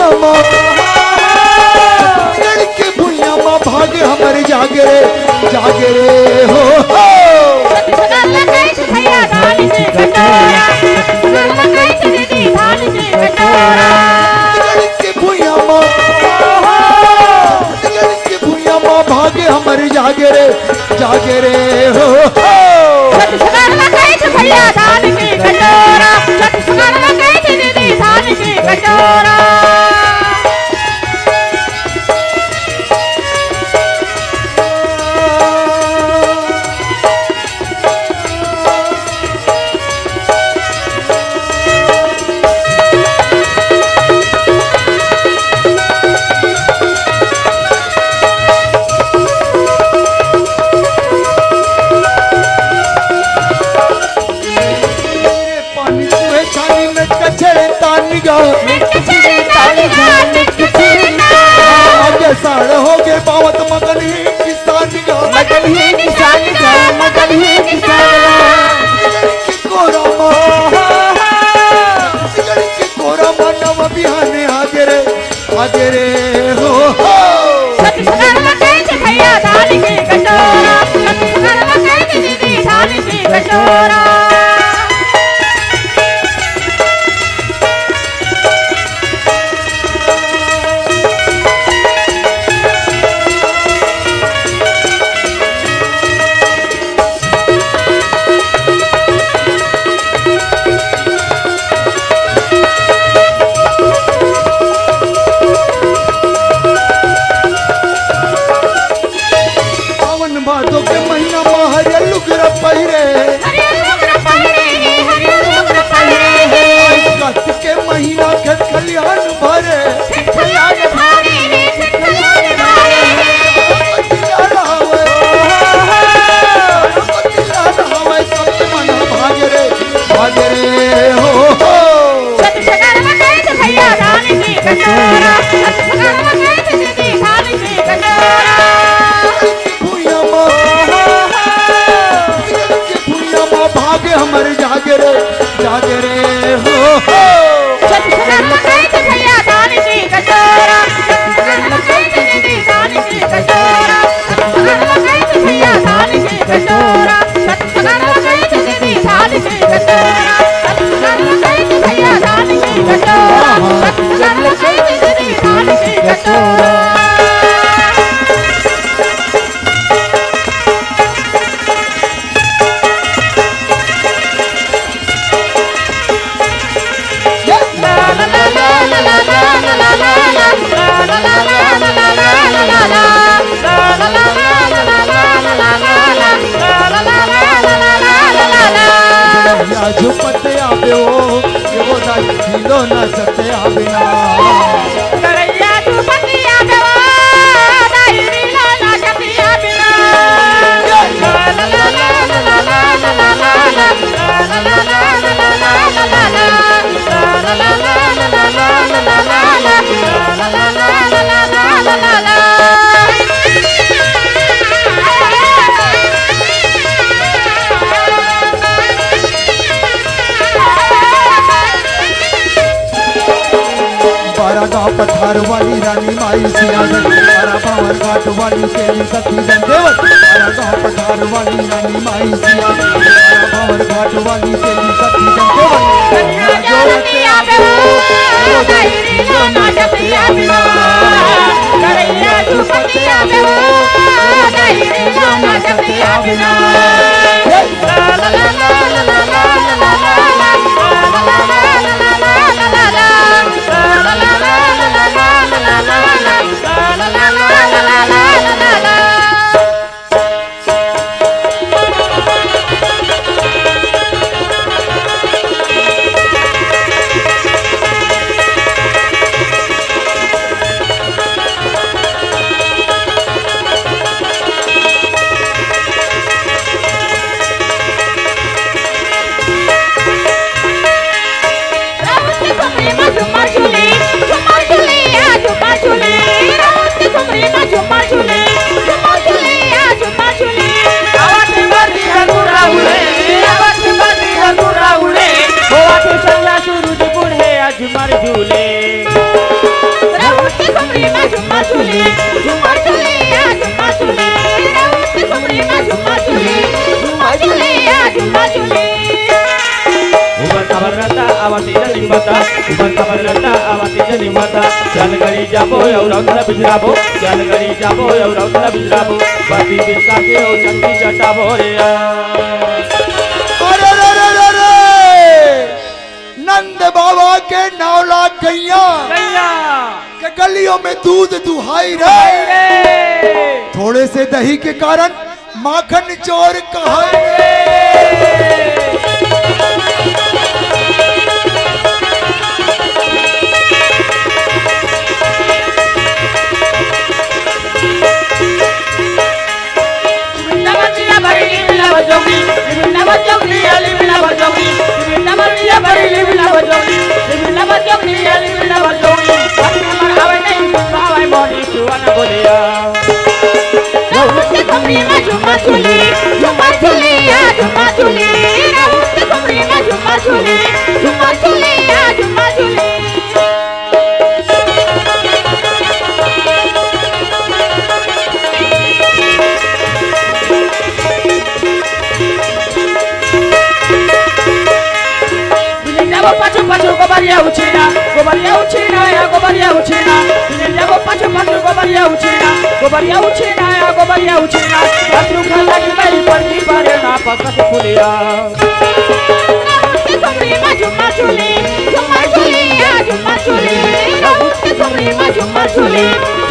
भुइया माँ के भुइया माँ भागे हमारे जागे रे हो भैया धान के कटोरा के भुइया माँ भागे हमारे जागे रे हो भैया धान के कटोरा धान के कटोरा आगे साड़ हो गए बावत मगन ही किसान कोरा मानव बिहाने आगे रे हो भैया धान के कटोरा धान के कटोरा भादों के महीना में हरियर लुगरा पहिरे कार्तिक के महीना खेत खलिहान भरे भागे रे हो भैया धान की कटोरा भागे हमारे जागे रे हो भैया धान की कटोरा धान की कटोरा भैया धान की कटोरा धान की कटोरा भैया धान की कटोरा धान की कटोरा झुपते आवे हो वो ना खिलो ना सकते आवे ना करैया झुपते आवे हो दाई लो ना सकते आवे ना पठार वाली रानी माई सियाजन तारा बावर घाट वाली तेरी सखी देवत तारा गाँव पठार वाली रानी माई सियाजन तारा बावर घाट वाली तेरी सखी देवत जोड़ते आवे हो दाई लो ना सकते आवे ना करैया झुपते आवे हो दाई लो ना सकते आवे ना झुमर झूले आवती जनिमता उमर कमर लटा आवती जनिमता चल गरी जाबो औरौतला बिजराबो चल गरी जाबो औरौतला बिजराबो बाती बिरका के ओ चंदी चटाबो रे अरे रे रे रे रे नंद बाबा के 9 लाख गैया के गलियों में दूध दुहाई रहे थोड़े से दही के कारण माखन चोर कहाई Gobaria uchina ya gobaria uchina Jago pacho pacho gobaria uchina ya gobaria uchina Patru khala ki mai parti bare na pakat puliya Somri maju machuli ya machuli Somri maju machuli